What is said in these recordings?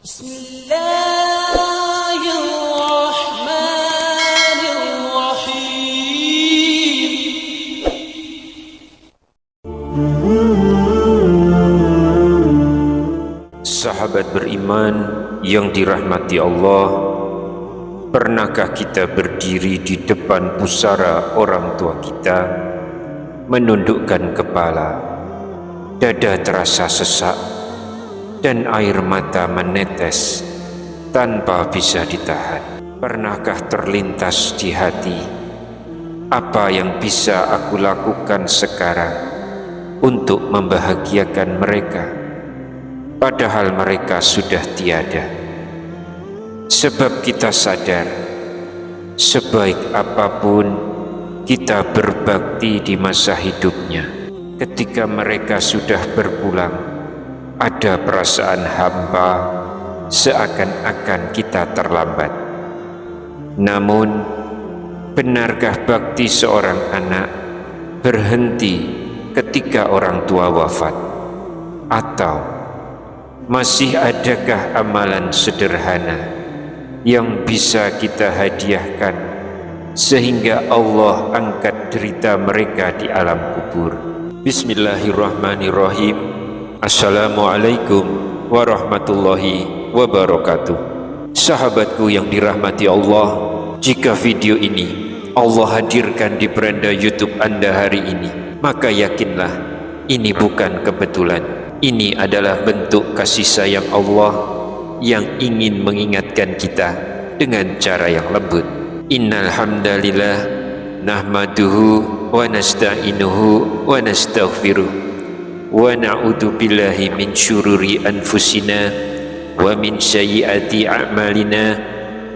Bismillahirrahmanirrahim. Sahabat beriman yang dirahmati Allah, pernahkah kita berdiri di depan pusara orang tua kita, menundukkan kepala, dada terasa sesak, dan air mata menetes tanpa bisa ditahan? Pernahkah terlintas di hati, apa yang bisa aku lakukan sekarang untuk membahagiakan mereka, padahal mereka sudah tiada? Sebab kita sadar, sebaik apapun kita berbakti di masa hidupnya, ketika mereka sudah berpulang, ada perasaan hampa, seakan-akan kita terlambat. Namun, benarkah bakti seorang anak berhenti ketika orang tua wafat? Atau masih adakah amalan sederhana yang bisa kita hadiahkan sehingga Allah angkat derita mereka di alam kubur? Bismillahirrahmanirrahim. Assalamualaikum warahmatullahi wabarakatuh. Sahabatku yang dirahmati Allah, jika video ini Allah hadirkan di beranda YouTube Anda hari ini, maka yakinlah ini bukan kebetulan. Ini adalah bentuk kasih sayang Allah yang ingin mengingatkan kita dengan cara yang lembut. Innal hamdalillah nahmaduhu wa nasta'inuhu wa nastaghfiruh wa na'udzu billahi min syururi anfusina wa min sayyiati a'malina,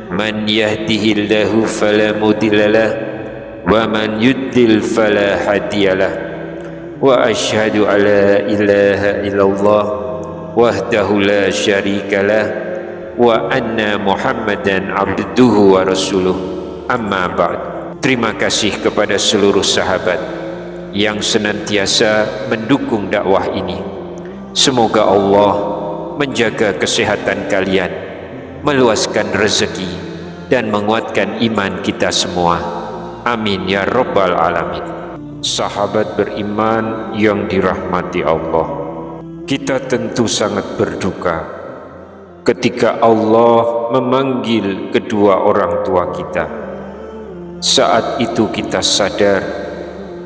man yahdihillahu fala mudhillalah wa man yudlil fala hadiyalah, wa asyhadu alla ilaha illallah wahdahu la syarikalah wa anna Muhammadan abduhu wa rasuluh. Amma ba'd. Terima kasih kepada seluruh sahabat yang senantiasa mendukung dakwah ini. Semoga Allah menjaga kesehatan kalian, meluaskan rezeki, dan menguatkan iman kita semua. Amin ya rabbal alamin. Sahabat beriman yang dirahmati Allah, kita tentu sangat berduka ketika Allah memanggil kedua orang tua kita. Saat itu kita sadar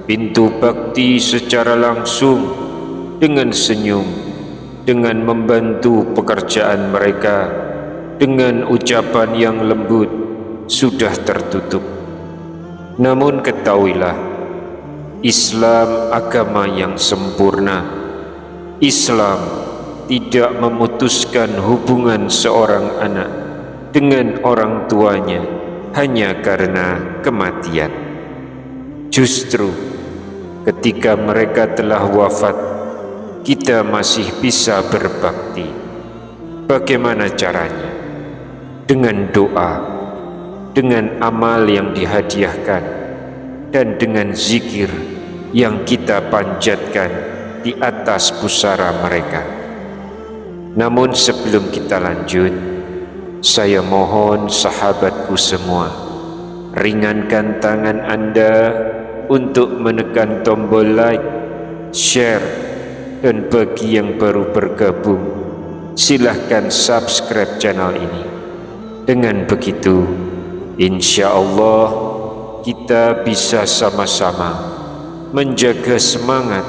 pintu bakti secara langsung, dengan senyum, dengan membantu pekerjaan mereka, dengan ucapan yang lembut, sudah tertutup. Namun ketahuilah, Islam agama yang sempurna. Islam tidak memutuskan hubungan seorang anak dengan orang tuanya hanya karena kematian. Justru ketika mereka telah wafat, kita masih bisa berbakti. Bagaimana caranya? Dengan doa, dengan amal yang dihadiahkan, dan dengan zikir yang kita panjatkan di atas pusara mereka. Namun sebelum kita lanjut, saya mohon sahabatku semua, ringankan tangan Anda untuk menekan tombol like, share, dan bagi yang baru bergabung, silahkan subscribe channel ini. Dengan begitu, insya Allah kita bisa sama-sama menjaga semangat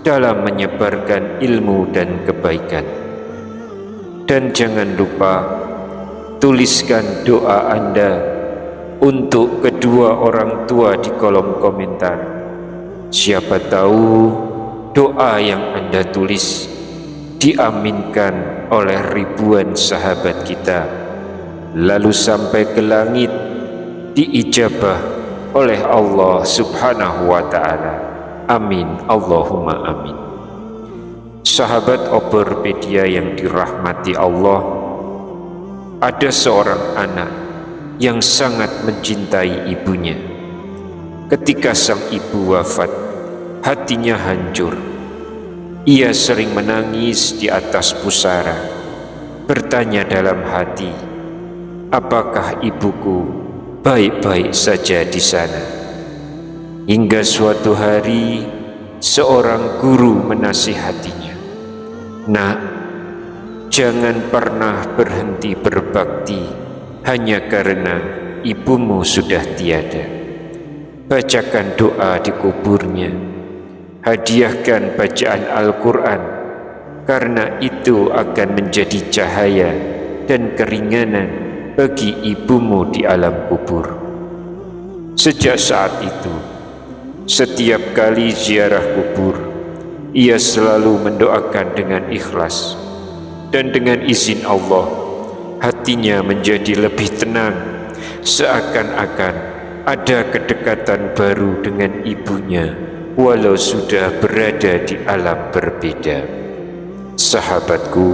dalam menyebarkan ilmu dan kebaikan. Dan jangan lupa tuliskan doa Anda untuk kedua orang tua di kolom komentar. Siapa tahu doa yang Anda tulis diaminkan oleh ribuan sahabat kita, lalu sampai ke langit, diijabah oleh Allah subhanahu wa ta'ala. Amin, Allahumma amin. Sahabat Oberpedia yang dirahmati Allah, ada seorang anak yang sangat mencintai ibunya. Ketika sang ibu wafat, hatinya hancur. Ia sering menangis di atas pusara. bertanya dalam hati, apakah ibuku baik-baik saja di sana? Hingga suatu hari seorang guru menasihatinya, "Nak, jangan pernah berhenti berbakti hanya karena ibumu sudah tiada. Bacakan doa di kuburnya, hadiahkan bacaan Al-Quran, karena itu akan menjadi cahaya dan keringanan bagi ibumu di alam kubur." Sejak saat itu, setiap kali ziarah kubur, ia selalu mendoakan dengan ikhlas, dan dengan izin Allah, hatinya menjadi lebih tenang, seakan-akan ada kedekatan baru dengan ibunya, walau sudah berada di alam berbeda. Sahabatku,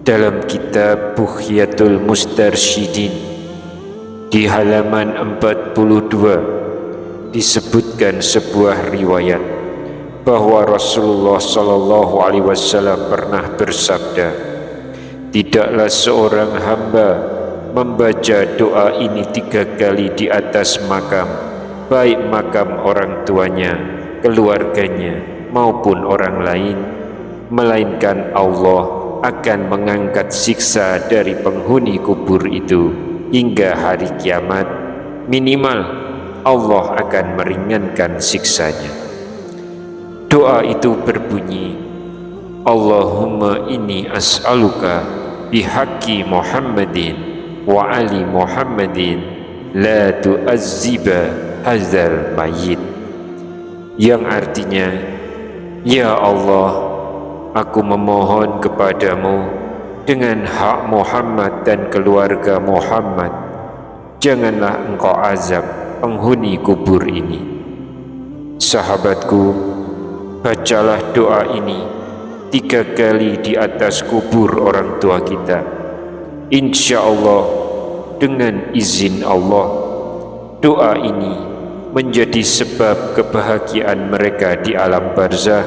dalam kitab Bughyatul Mustarsyidin di halaman 42 disebutkan sebuah riwayat bahwa Rasulullah SAW pernah bersabda, "Tidaklah seorang hamba membaca doa ini 3 kali di atas makam, baik makam orang tuanya, keluarganya, maupun orang lain, melainkan Allah akan mengangkat siksa dari penghuni kubur itu hingga hari kiamat. Minimal Allah akan meringankan siksanya." Doa itu berbunyi, "Allahumma inni as'aluka bihaqqi Muhammadin wa ali Muhammadin la tu'azziba hadzal mayyit," yang artinya, "Ya Allah, aku memohon kepadamu dengan hak Muhammad dan keluarga Muhammad, janganlah engkau azab penghuni kubur ini." Sahabatku, bacalah doa ini 3 kali di atas kubur orang tua kita. Insya Allah, dengan izin Allah, doa ini menjadi sebab kebahagiaan mereka di alam barzah,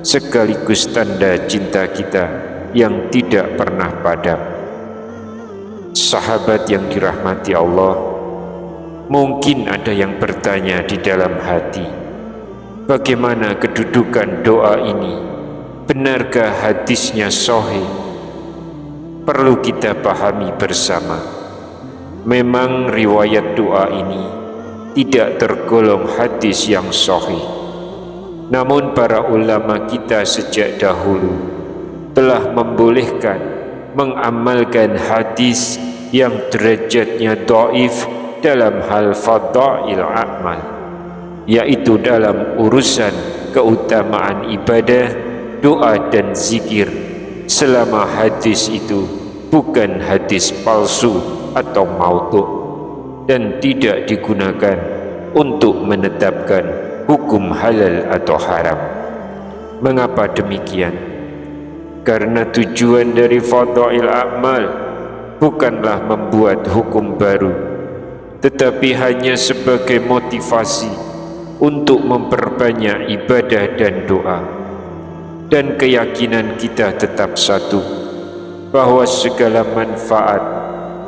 sekaligus tanda cinta kita yang tidak pernah padam. Sahabat yang dirahmati Allah, mungkin ada yang bertanya di dalam hati, bagaimana kedudukan doa ini? Benarkah hadisnya sahih? Perlu kita pahami bersama, memang riwayat doa ini tidak tergolong hadis yang sahih. Namun para ulama kita sejak dahulu telah membolehkan mengamalkan hadis yang derajatnya dhaif dalam hal fadail amal, yaitu dalam urusan keutamaan ibadah, doa dan zikir, selama hadis itu bukan hadis palsu atau maudhu' dan tidak digunakan untuk menetapkan hukum halal atau haram. Mengapa demikian? Karena tujuan dari fadail amal bukanlah membuat hukum baru, tetapi hanya sebagai motivasi untuk memperbanyak ibadah dan doa. Dan keyakinan kita tetap satu, bahwa segala manfaat,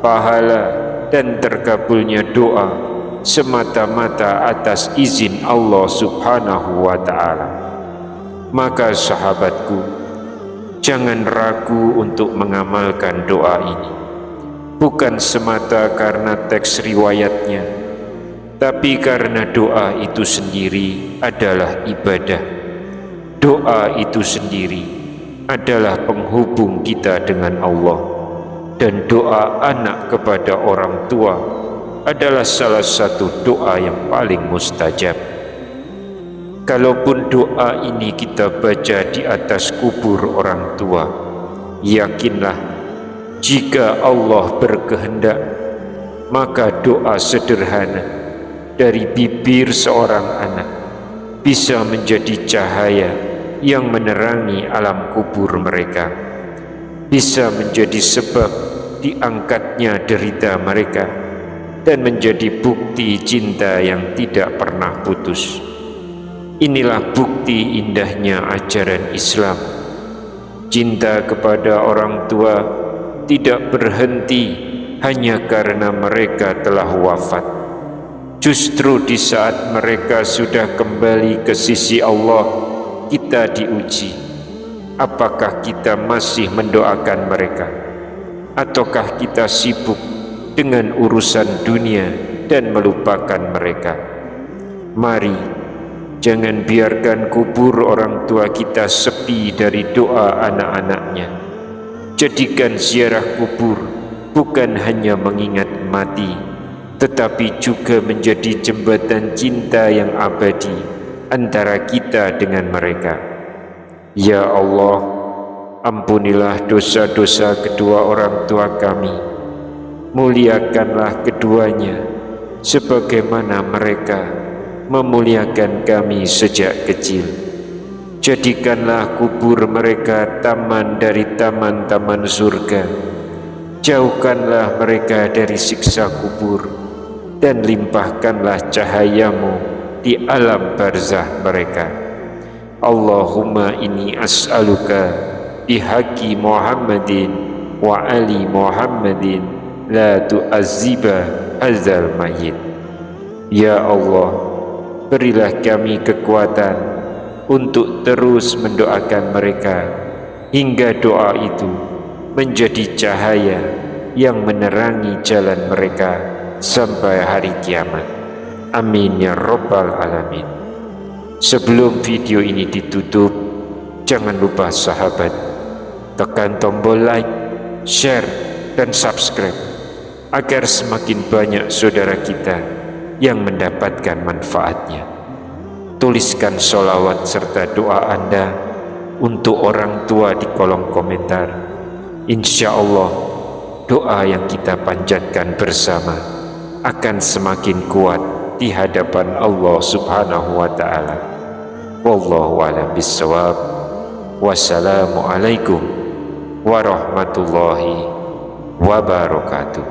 pahala dan terkabulnya doa semata-mata atas izin Allah Subhanahu wa Ta'ala. Maka sahabatku, jangan ragu untuk mengamalkan doa ini, bukan semata karena teks riwayatnya, tapi karena doa itu sendiri adalah ibadah. Doa itu sendiri adalah penghubung kita dengan Allah, dan doa anak kepada orang tua adalah salah satu doa yang paling mustajab. Kalaupun doa ini kita baca di atas kubur orang tua, yakinlah jika Allah berkehendak, maka doa sederhana dari bibir seorang anak bisa menjadi cahaya yang menerangi alam kubur mereka, bisa menjadi sebab diangkatnya derita mereka, dan menjadi bukti cinta yang tidak pernah putus. Inilah bukti indahnya ajaran Islam. Cinta kepada orang tua tidak berhenti hanya karena mereka telah wafat. Justru di saat mereka sudah kembali ke sisi Allah, kita diuji. Apakah kita masih mendoakan mereka? Ataukah kita sibuk dengan urusan dunia dan melupakan mereka? Mari, jangan biarkan kubur orang tua kita sepi dari doa anak-anaknya. Jadikan ziarah kubur bukan hanya mengingat mati, tetapi juga menjadi jembatan cinta yang abadi antara kita dengan mereka. Ya Allah, ampunilah dosa-dosa kedua orang tua kami. Muliakanlah keduanya sebagaimana mereka memuliakan kami sejak kecil. Jadikanlah kubur mereka taman dari taman-taman surga. Jauhkanlah mereka dari siksa kubur dan limpahkanlah cahayamu di alam barzah mereka. Allahumma inni as'aluka bihaqi Muhammadin wa ali Muhammadin la tu'azziba hadzal mayyit. Ya Allah, berilah kami kekuatan untuk terus mendoakan mereka hingga doa itu menjadi cahaya yang menerangi jalan mereka sampai hari kiamat. Amin ya rabbal alamin. Sebelum video ini ditutup, jangan lupa sahabat, tekan tombol like, share, dan subscribe agar semakin banyak saudara kita yang mendapatkan manfaatnya. Tuliskan sholawat serta doa Anda untuk orang tua di kolom komentar. Insya Allah, doa yang kita panjatkan bersama akan semakin kuat di hadapan Allah Subhanahu wa Ta'ala. Wallahu a'lam bishawab. Wassalamualaikum warahmatullahi wabarakatuh.